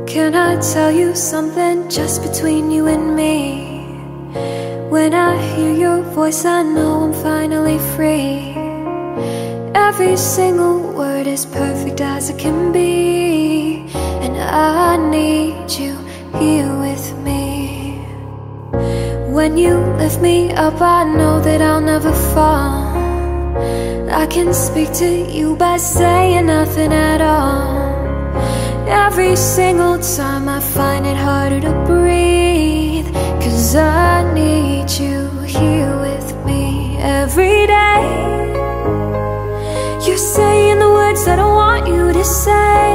Can I tell you something just between you and me? When I hear your voice, I know I'm finally free. Every single word is perfect as it can be, and I need you here with me. When you lift me up, I know that I'll never fall. I can speak to you by saying nothing at all. Every single time I find it harder to breathe, 'cause I need you here with me every day. You're saying the words that I want you to say.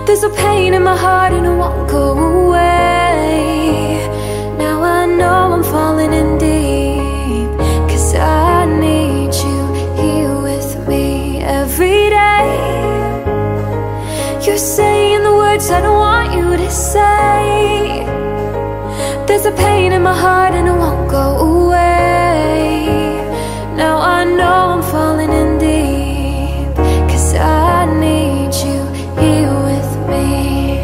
There's a pain in my heart and it won't go away. Now I know I'm falling in deep, 'cause I need you here with me every day. You're saying the words I don't want you to say. There's a pain in my heart and it won't go away. Now I know I'm falling in deep, 'cause I need you here with me.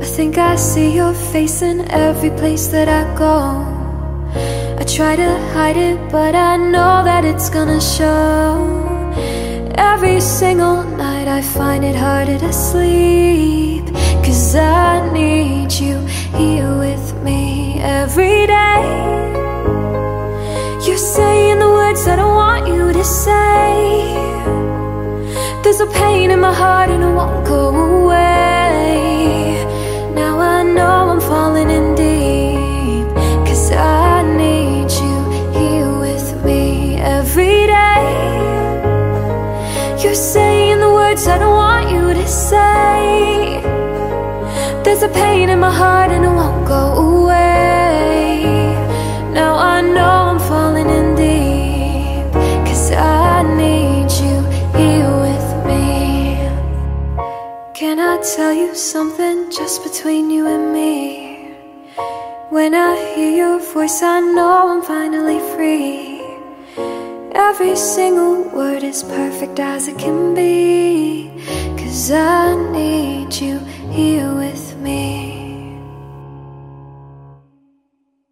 I think I see your face in every place that I go. I try to hide it, but I know that it's gonna show. Every single night I find it harder to sleep, 'cause I need you here with me every day. You're saying the words that I want you to say. There's a pain in my heart and it won't go away. Now I know I'm falling in deep, 'cause I need you here with me every day. You're saying the words I don't want you to say. There's a pain in my heart and it won't go away. Now I know I'm falling in deep, 'cause I need you here with me. Can I tell you something just between you and me? When I hear your voice, I know I'm finally free. Every single word is perfect as it can be, 'cause I need you here with